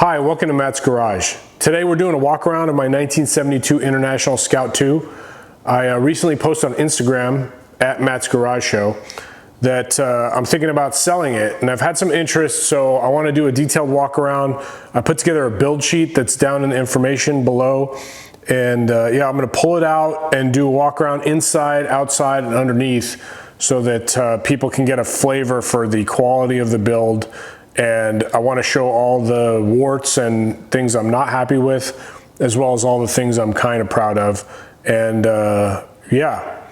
Hi, welcome to Matt's Garage. Today we're doing a walk around of my 1972 International Scout II. I recently posted on Instagram at Matt's Garage Show that I'm thinking about selling it, and I've had some interest, so I want to do a detailed walk around. I put together a build sheet that's down in the information below, and yeah, I'm going to pull it out and do a walk around inside, outside, and underneath so that people can get a flavor for the quality of the build. And I want to show all the warts and things I'm not happy with, as well as all the things I'm kind of proud of. And yeah,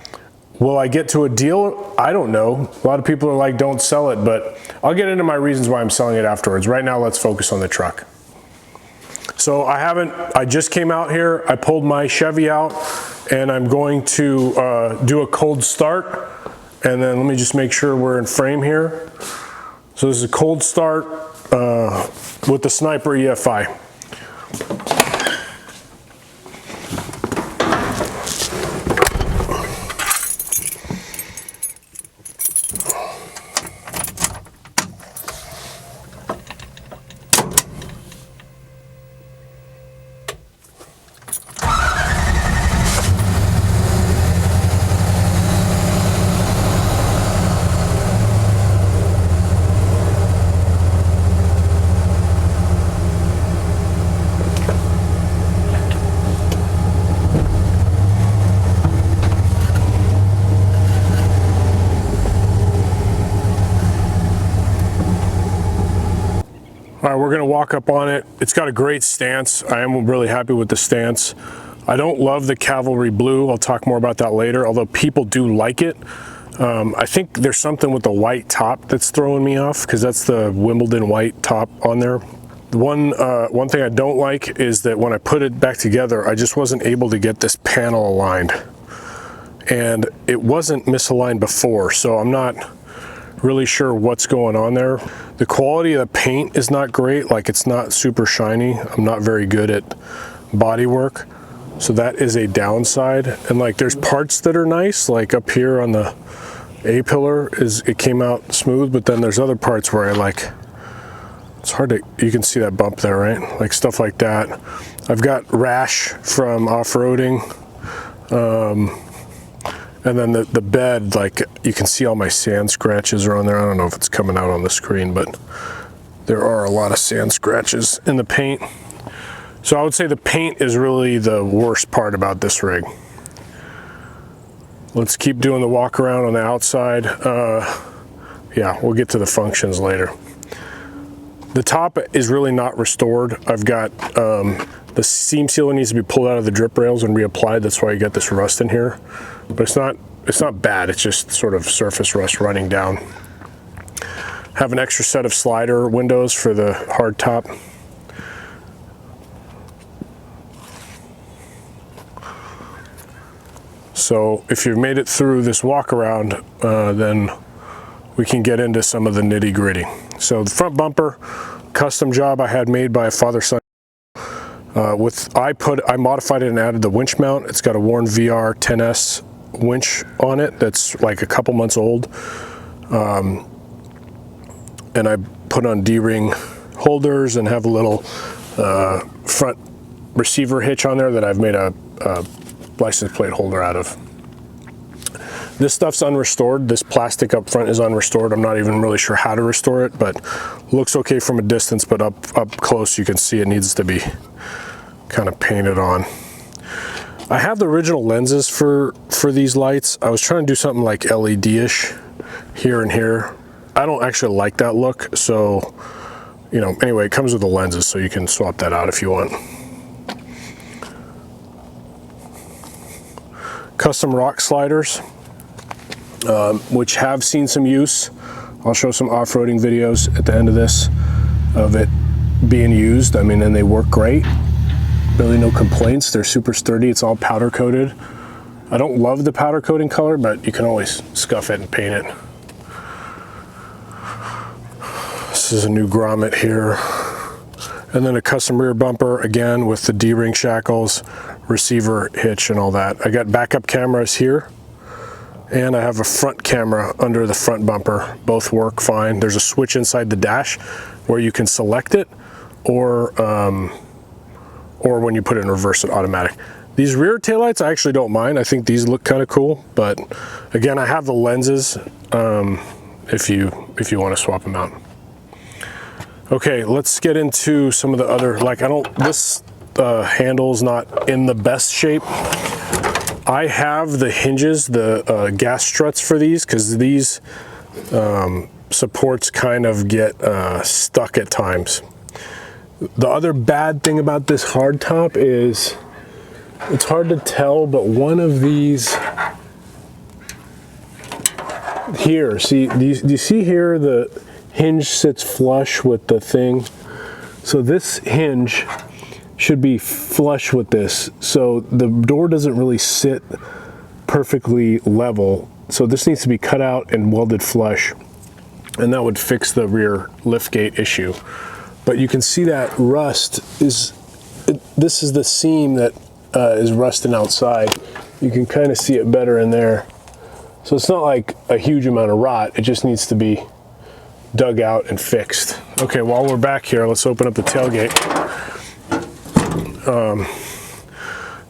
will I get to a deal? I don't know. A lot of people are like, don't sell it, but I'll get into my reasons why I'm selling it afterwards. Right now, let's focus on the truck. So I just came out here, I pulled my Chevy out, and I'm going to do a cold start. And then let me just make sure we're in frame here. So this is a cold start with the Sniper EFI. All right, we're gonna walk up on it. It's got a great stance. I am really happy with the stance. I don't love the cavalry blue. I'll talk more about that later, although people do like it. I think there's something with the white top that's throwing me off, because that's the Wimbledon white top on there. One thing I don't like is that when I put it back together, I just wasn't able to get this panel aligned. And it wasn't misaligned before, so I'm not really sure what's going on there. The quality of the paint is not great, like it's not super shiny. I'm not very good at body work, so that is a downside. And like there's parts that are nice, like up here on the A-pillar it came out smooth, but then there's other parts where it's hard to, you can see that bump there, right? Like stuff like that. I've got rash from off-roading. And then the bed, like you can see all my sand scratches are on there. I don't know if it's coming out on the screen, but there are a lot of sand scratches in the paint. So I would say the paint is really the worst part about this rig. Let's keep doing the walk around on the outside. Yeah, we'll get to the functions later. The top is really not restored. I've got the seam sealer needs to be pulled out of the drip rails and reapplied. That's why you get this rust in here. But it's not bad. It's just sort of surface rust running down. Have an extra set of slider windows for the hard top. So if you've made it through this walk around, then we can get into some of the nitty gritty. So the front bumper, custom job I had made by a father-son. I modified it and added the winch mount. It's got a Warn VR 10S winch on it that's like a couple months old. And I put on D-ring holders and have a little front receiver hitch on there that I've made a license plate holder out of. This stuff's unrestored. This plastic up front is unrestored. I'm not even really sure how to restore it, but looks okay from a distance, but up close you can see it needs to be kind of painted on. I have the original lenses for these lights. I was trying to do something like LED-ish here and here. I don't actually like that look, so you know, anyway, it comes with the lenses, so you can swap that out if you want. Custom rock sliders, which have seen some use. I'll show some off-roading videos at the end of this of it being used. I mean, and they work great. Really no complaints. They're super sturdy. It's all powder coated. I don't love the powder coating color, but you can always scuff it and paint it. This is a new grommet here. And then a custom rear bumper, again with the D-ring shackles, receiver hitch and all that. I got backup cameras here, and I have a front camera under the front bumper. Both work fine. There's a switch inside the dash where you can select it, or when you put it in reverse and automatic. These rear taillights I actually don't mind. I think these look kind of cool, but again, I have the lenses if you want to swap them out. Okay, let's get into some of the other, like this handle's not in the best shape. I have the hinges, the gas struts for these, because these supports kind of get stuck at times. The other bad thing about this hardtop is it's hard to tell, but one of these here, see, do you see here the hinge sits flush with the thing? So this hinge should be flush with this, so the door doesn't really sit perfectly level. So this needs to be cut out and welded flush, and that would fix the rear liftgate issue. But you can see that rust is, this is the seam that is rusting outside. You can kind of see it better in there. So it's not like a huge amount of rot, it just needs to be dug out and fixed. Okay, while we're back here, let's open up the tailgate.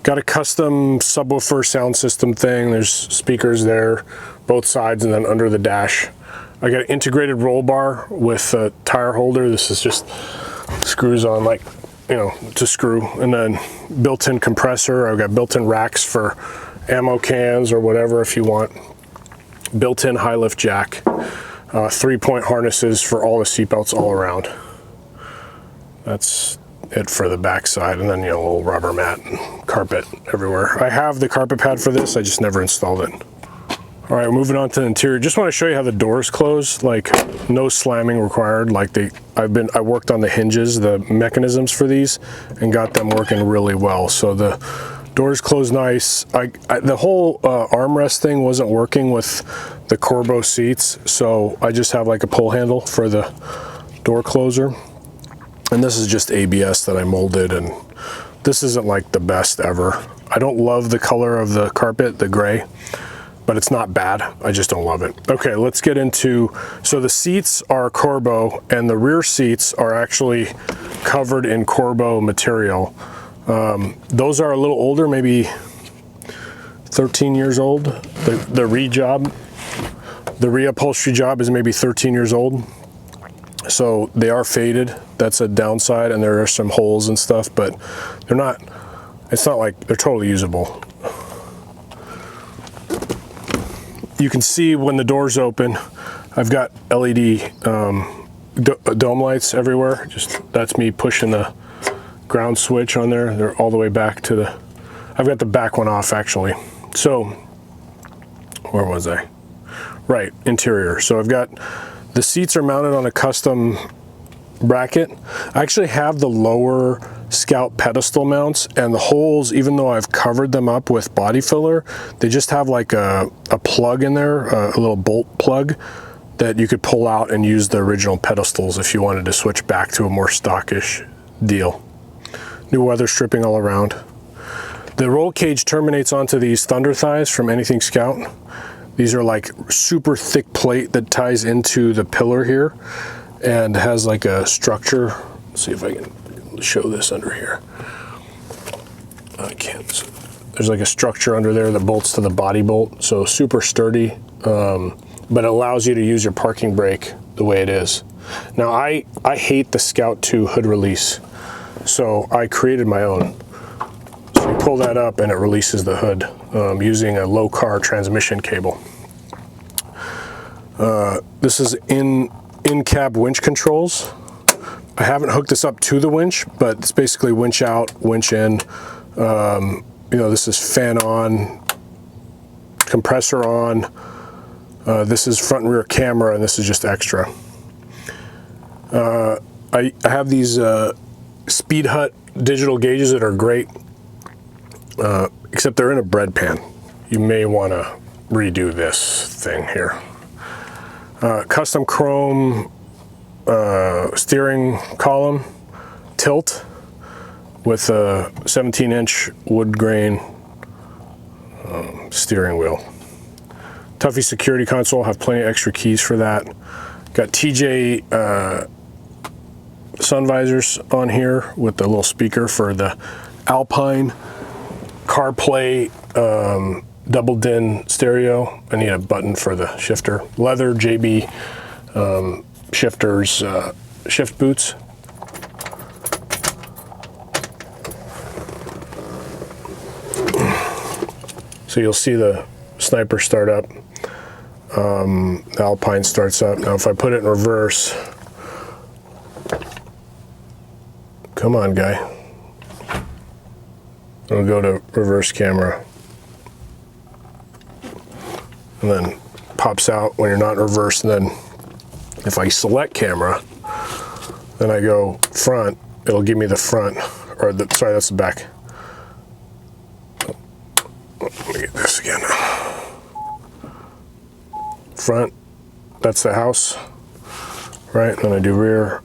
Got a custom subwoofer sound system thing. There's speakers there, both sides, and then under the dash. I got an integrated roll bar with a tire holder. This is just screws on, like, you know, to screw, and then built-in compressor. I've got built-in racks for ammo cans or whatever if you want. Built-in high lift jack. 3-point harnesses for all the seatbelts all around. That's it for the back side, and then, you know, a little rubber mat and carpet everywhere. I have the carpet pad for this, I just never installed it. All right, moving on to the interior. Just want to show you how the doors close, like no slamming required. Like I worked on the hinges, the mechanisms for these, and got them working really well. So the doors close nice. The whole armrest thing wasn't working with the Corbeau seats, so I just have like a pull handle for the door closer. And this is just ABS that I molded, and this isn't like the best ever. I don't love the color of the carpet, the gray, but it's not bad. I just don't love it. Okay, let's get into, so the seats are Corbeau, and the rear seats are actually covered in Corbeau material. Those are a little older, maybe 13 years old. The re-job, the reupholstery job is maybe 13 years old. So they are faded. That's a downside, and there are some holes and stuff, but they're not, it's not like they're totally usable. You can see when the doors open, I've got LED dome lights everywhere. That's me pushing the ground switch on there. They're all the way back to the, I've got the back one off actually. So where was I? Right, interior. So I've got, the seats are mounted on a custom bracket. I actually have the lower Scout pedestal mounts, and the holes, even though I've covered them up with body filler, they just have like a plug in there, a little bolt plug that you could pull out and use the original pedestals if you wanted to switch back to a more stockish deal. New weather stripping all around. The roll cage terminates onto these Thunder thighs from Anything Scout. These are like super thick plate that ties into the pillar here and has like a structure. Let's see if I can show this under here. I can't. There's like a structure under there that bolts to the body bolt, so super sturdy, but it allows you to use your parking brake the way it is. Now I hate the Scout 2 hood release, so I created my own. So you pull that up and it releases the hood using a low car transmission cable. This is in-cab winch controls. I haven't hooked this up to the winch, but it's basically winch out, winch in. You know, this is fan on, compressor on. This is front and rear camera, and this is just extra. I have these Speed Hut digital gauges that are great, except they're in a bread pan. You may want to redo this thing here. Custom chrome steering column tilt with a 17-inch wood grain steering wheel. Tuffy security console, have plenty of extra keys for that. Got TJ sun visors on here with the little speaker for the Alpine CarPlay double din stereo. I need a button for the shifter. Leather JB shifters, shift boots. So you'll see the Sniper start up. The Alpine starts up. Now if I put it in reverse, come on guy, it'll go to reverse camera and then pops out when you're not in reverse. And then if I select camera, then I go front, it'll give me the front, or the, sorry, that's the back. Let me get this again. Front, that's the house, right? And then I do rear,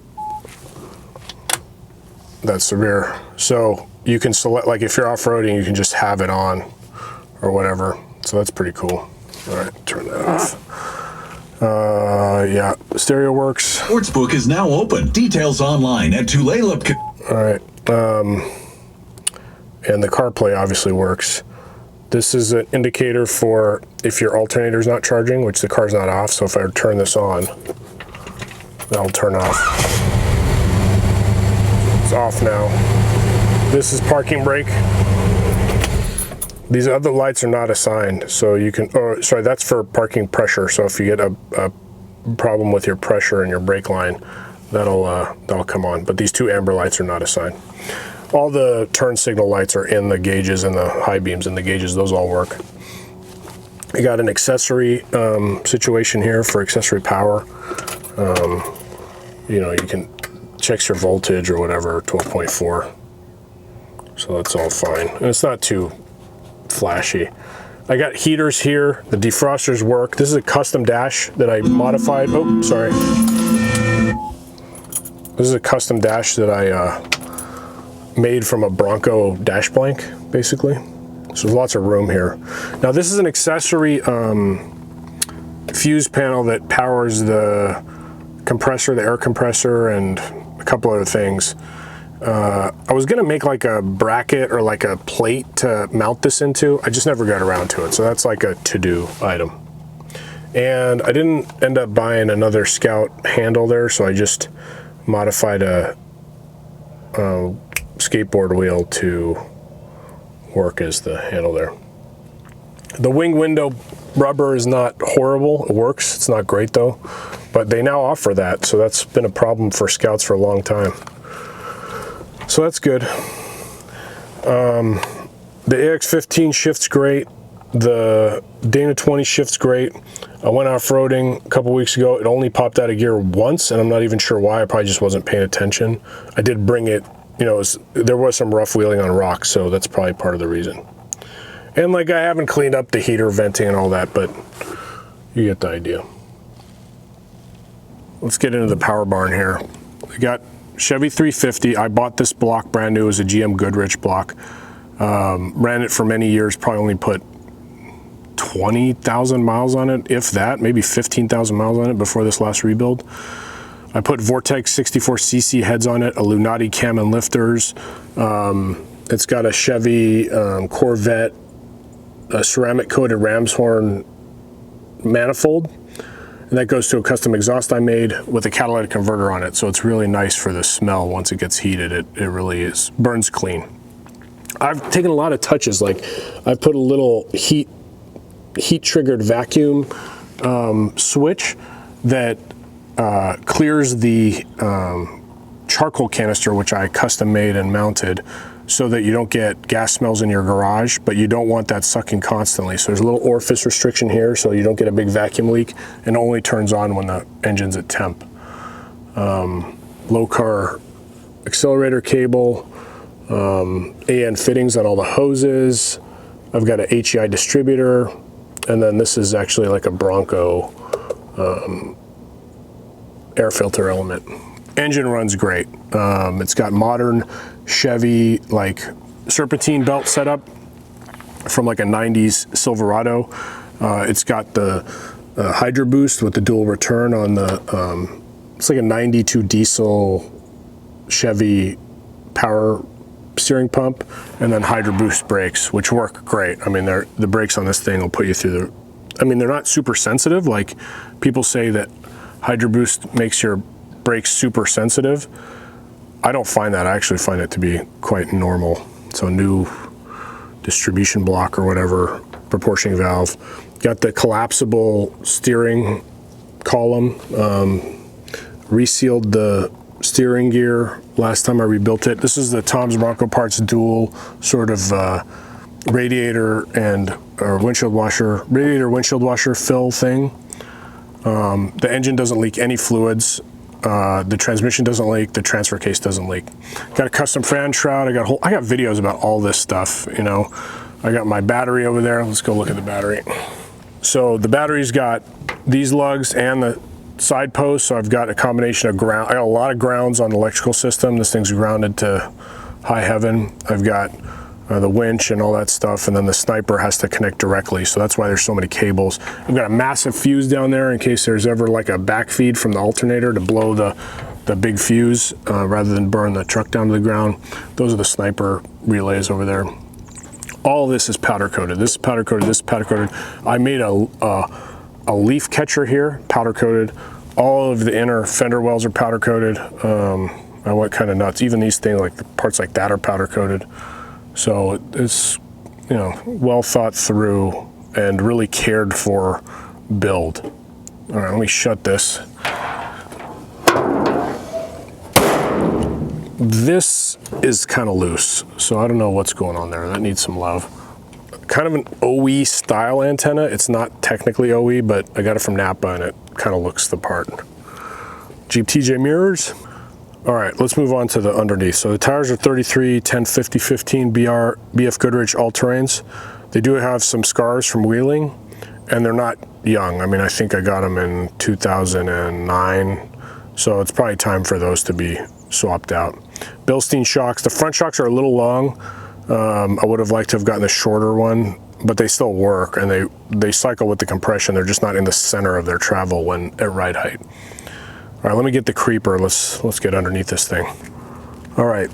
that's the rear. So you can select, like if you're off-roading, you can just have it on or whatever. So that's pretty cool. All right, turn that off. Yeah, stereo works. Sportsbook is now open. Details online at Tulalip. All right, and the CarPlay obviously works. This is an indicator for if your alternator's not charging, which the car's not off. So if I turn this on, that'll turn off. It's off now. This is parking brake. These other lights are not assigned, so you can, oh, sorry, that's for parking pressure. So if you get a problem with your pressure in your brake line, that'll come on. But these two amber lights are not assigned. All the turn signal lights are in the gauges and the high beams in the gauges. Those all work. You got an accessory situation here for accessory power. You know, you can check your voltage or whatever, 12.4. So that's all fine. And it's not too flashy. I got heaters here. The defrosters work. This is a custom dash that I modified. Oh, sorry. This is a custom dash that I made from a Bronco dash blank, basically. So there's lots of room here. Now this is an accessory fuse panel that powers the compressor, the air compressor, and a couple other things. I was gonna make like a bracket or like a plate to mount this into. I just never got around to it. So that's like a to-do item. And I didn't end up buying another Scout handle there, so I just modified a skateboard wheel to work as the handle there. The wing window rubber is not horrible. It works. It's not great though, but they now offer that. So that's been a problem for Scouts for a long time. So that's good. The AX15 shifts great. The Dana 20 shifts great. I went off-roading a couple weeks ago. It only popped out of gear once, and I'm not even sure why. I probably just wasn't paying attention. I did bring it, you know, there was some rough wheeling on rocks, so that's probably part of the reason. And like, I haven't cleaned up the heater venting and all that, but you get the idea. Let's get into the power barn here. I got Chevy 350. I bought this block brand new. It was a GM Goodrich block. Ran it for many years, probably only put 20,000 miles on it, if that, maybe 15,000 miles on it before this last rebuild. I put Vortex 64cc heads on it, a Lunati cam and lifters. It's got a Chevy Corvette, a ceramic coated ram's horn manifold, and that goes to a custom exhaust I made with a catalytic converter on it. So it's really nice for the smell. Once it gets heated, it really is, burns clean. I've taken a lot of touches, like I've put a little heat triggered vacuum switch that clears the charcoal canister, which I custom made and mounted, so that you don't get gas smells in your garage, but you don't want that sucking constantly. So there's a little orifice restriction here so you don't get a big vacuum leak, and it only turns on when the engine's at temp. Low car accelerator cable, AN fittings on all the hoses. I've got an HEI distributor, and then this is actually like a Bronco air filter element. Engine runs great. It's got modern Chevy like serpentine belt setup from like a 90s Silverado. It's got the Hydro Boost with the dual return on the, it's like a 92 diesel Chevy power steering pump, and then Hydro Boost brakes, which work great. I mean, the brakes on this thing will put you through the, I mean, they're not super sensitive. Like people say that Hydro Boost makes your brakes super sensitive. I don't find that. I actually find it to be quite normal. So new distribution block or whatever, proportioning valve. Got the collapsible steering column. Resealed the steering gear last time I rebuilt it. This is the Tom's Bronco Parts dual sort of radiator windshield washer fill thing. The engine doesn't leak any fluids. The transmission doesn't leak. The transfer case doesn't leak. Got a custom fan shroud. I got videos about all this stuff. You know, I got my battery over there. Let's go look at the battery. So the battery's got these lugs and the side posts. So I've got a combination of ground. I got a lot of grounds on the electrical system. This thing's grounded to high heaven. I've got the winch and all that stuff, and then the sniper has to connect directly, so that's why there's so many cables. I've got a massive fuse down there in case there's ever like a backfeed from the alternator to blow the big fuse rather than burn the truck down to the ground. Those are the sniper relays over there. All this is powder coated. This is powder coated. This is powder coated. I made a leaf catcher here, powder coated. All of the inner fender wells are powder coated. I went kind of nuts. Even these things, like the parts like that, are powder coated. So it's, you know, well thought through and really cared for build. All right, let me shut this. This is kind of loose, so I don't know what's going on there. That needs some love. Kind of an OE style antenna. It's not technically OE, but I got it from Napa and it kind of looks the part. Jeep TJ mirrors. All right, let's move on to the underneath. So the tires are 33, 10, 50, 15 BF Goodrich all-terrains. They do have some scars from wheeling, and they're not young. I mean, I think I got them in 2009, so it's probably time for those to be swapped out. Bilstein shocks. The front shocks are a little long. I would have liked to have gotten the shorter one, but they still work, and they cycle with the compression. They're just not in the center of their travel when at ride height. All right, let me get the creeper. Let's get underneath this thing. All right,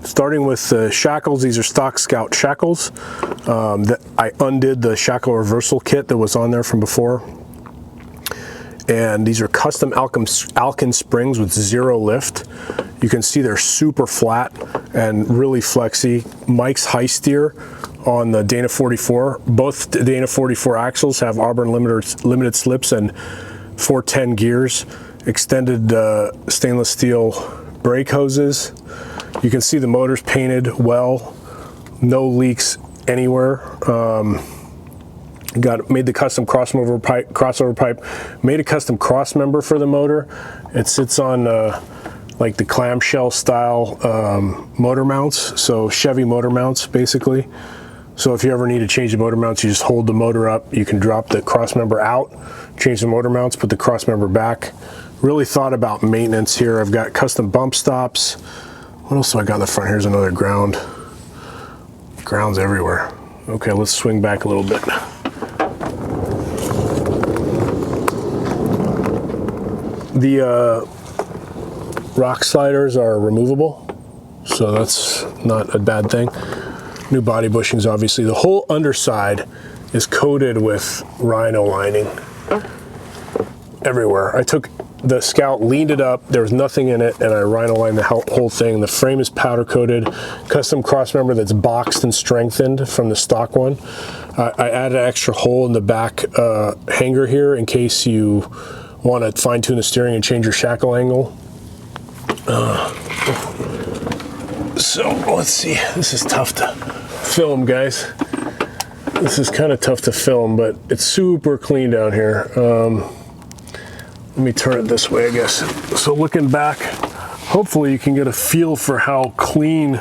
starting with the shackles. These are stock Scout shackles. I undid the shackle reversal kit that was on there from before. And these are custom Alkin springs with zero lift. You can see they're super flat and really flexy. Mike's high steer on the Dana 44. Both the Dana 44 axles have Auburn limited slips and 410 gears, extended stainless steel brake hoses. You can see the motor's painted well, no leaks anywhere. Made the custom crossover pipe, made a custom cross member for the motor. It sits on like the clamshell style motor mounts, so Chevy motor mounts basically. So if you ever need to change the motor mounts, you just hold the motor up. You can drop the cross member out, change the motor mounts, put the cross member back. Really thought about maintenance here. I've got custom bump stops. What else do I got in the front? Here's another ground. Ground's everywhere. Okay, let's swing back a little bit. The rock sliders are removable, so that's not a bad thing. New body bushings, obviously. The whole underside is coated with rhino lining everywhere. I took the Scout, leaned it up, there was nothing in it, and I rhino lined the whole thing. The frame is powder coated, custom cross member that's boxed and strengthened from the stock one. I added an extra hole in the back hanger here in case you want to fine tune the steering and change your shackle angle. So let's see, this is tough to film, guys. This is kind of tough to film, but it's super clean down here. Let me turn it this way, I guess. So looking back, hopefully you can get a feel for how clean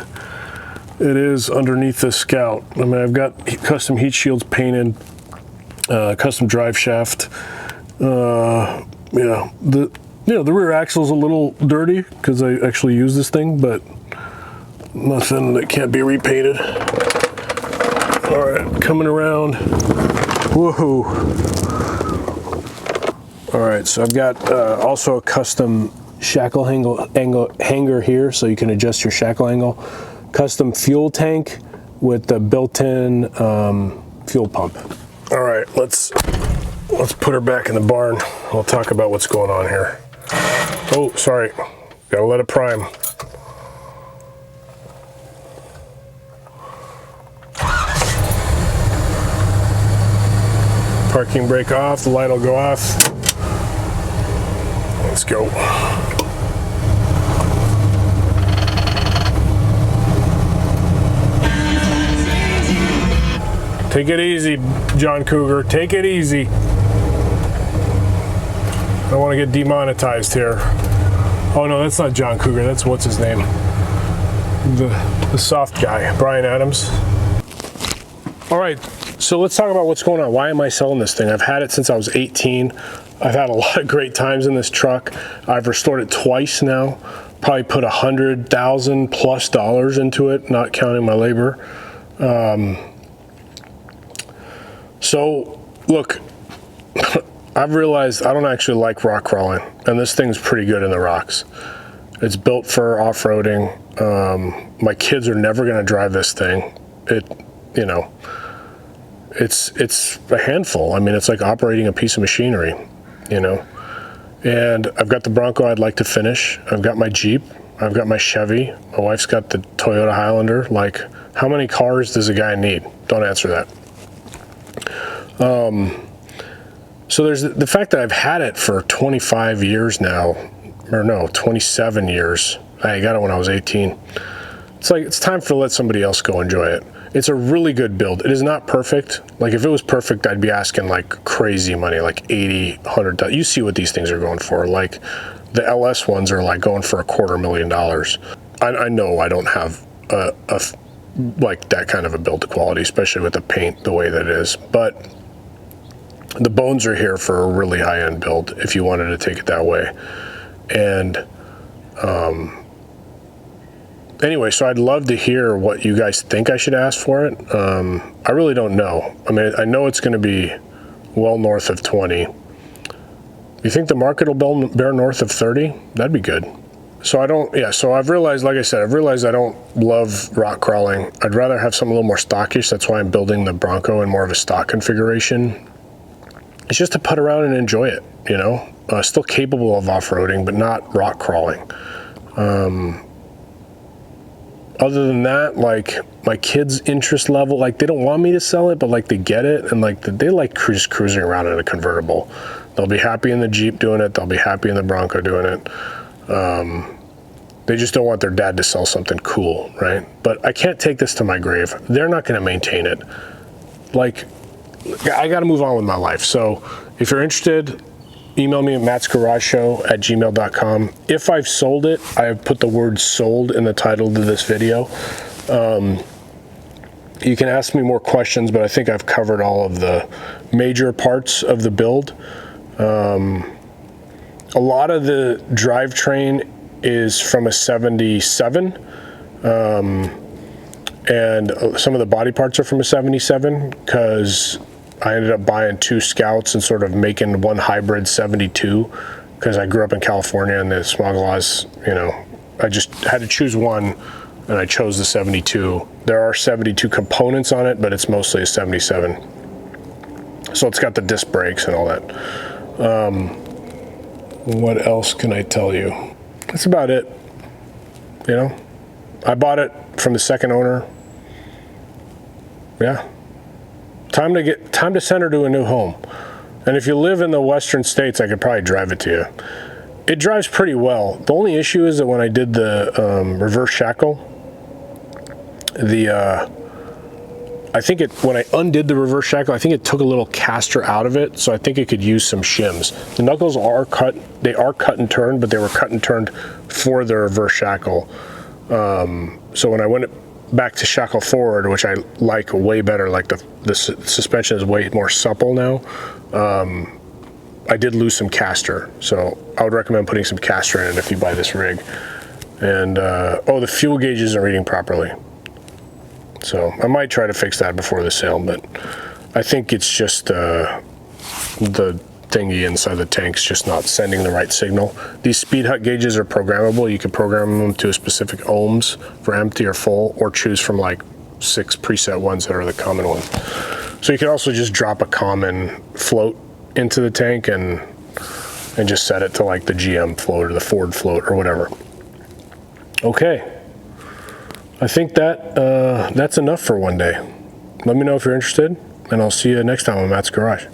it is underneath the Scout. I mean, I've got custom heat shields painted, custom drive shaft. Yeah, the rear axle's a little dirty because I actually use this thing, but nothing that can't be repainted. All right, coming around. Woohoo! All right, so I've got also a custom shackle hanger here so you can adjust your shackle angle. Custom fuel tank with the built-in fuel pump. All right, let's put her back in the barn. We'll talk about what's going on here. Oh, sorry, gotta let it prime. Parking brake off, the light will go off. Let's go. Take it easy, John Cougar, take it easy. I don't want to get demonetized here. Oh no, that's not John Cougar, that's what's his name? The soft guy, Brian Adams. All right, so let's talk about what's going on. Why am I selling this thing? I've had it since I was 18. I've had a lot of great times in this truck. I've restored it twice now. Probably put $100,000+ into it, not counting my labor. So look, I've realized I don't actually like rock crawling, and this thing's pretty good in the rocks. It's built for off-roading. My kids are never gonna drive this thing. You know, it's a handful. I mean, it's like operating a piece of machinery, you know. And I've got the Bronco I'd like to finish. I've got my Jeep. I've got my Chevy. My wife's got the Toyota Highlander. Like, how many cars does a guy need? Don't answer that. So there's the fact that I've had it for 25 years now, or no, 27 years. I got it when I was 18. It's like, it's time to let somebody else go enjoy it. It's a really good build. It is not perfect. Like, if it was perfect, I'd be asking like crazy money, like 80, 100. You see what these things are going for. Like, the LS ones are like going for $250,000. I know I don't have like that kind of a build quality, especially with the paint the way that it is, but the bones are here for a really high-end build if you wanted to take it that way. And anyway, so I'd love to hear what you guys think I should ask for it. I really don't know. I mean, I know it's going to be well north of 20. You think the market will bear north of 30? That'd be good. So so I've realized, like I said, I've realized I don't love rock crawling. I'd rather have something a little more stockish. That's why I'm building the Bronco in more of a stock configuration. It's just to put around and enjoy it, you know? Still capable of off-roading, but not rock crawling. Other than that, like, my kids' interest level, like, they don't want me to sell it, but like, they get it, and like, they like just cruising around in a convertible. They'll be happy in the Jeep doing it. They'll be happy in the Bronco doing it. They just don't want their dad to sell something cool, right? But I can't take this to my grave. They're not going to maintain it. Like, I got to move on with my life. So if you're interested, email me at mattsgarageshow@gmail.com. If I've sold it, I've put the word sold in the title of this video. You can ask me more questions, but I think I've covered all of the major parts of the build. A lot of the drivetrain is from a 77, and some of the body parts are from a 77, because I ended up buying 2 Scouts and sort of making one hybrid 72, because I grew up in California and the smog laws, you know, I just had to choose one, and I chose the 72. There are 72 components on it, but it's mostly a 77. So it's got the disc brakes and all that. What else can I tell you? That's about it. You know, I bought it from the second owner. Yeah. Time to send her to a new home. And if you live in the western states, I could probably drive it to you. It drives pretty well. The only issue is that when I did the reverse shackle, I think when I undid the reverse shackle, I think it took a little caster out of it, so I think it could use some shims. The knuckles are cut, they are cut and turned, but they were cut and turned for the reverse shackle. So when I went back to shackle forward, which I like way better, like the suspension is way more supple now, I did lose some caster. So I would recommend putting some caster in it if you buy this rig. And, oh, the fuel gauge isn't reading properly. So I might try to fix that before the sale, but I think it's just the thingy inside the tank's just not sending the right signal. These speed hut gauges are programmable. You can program them to a specific ohms for empty or full, or choose from like 6 preset ones that are the common ones. So you can also just drop a common float into the tank and just set it to like the GM float or the Ford float or whatever. Okay, I think that's enough for one day. Let me know if you're interested, and I'll see you next time on Matt's Garage.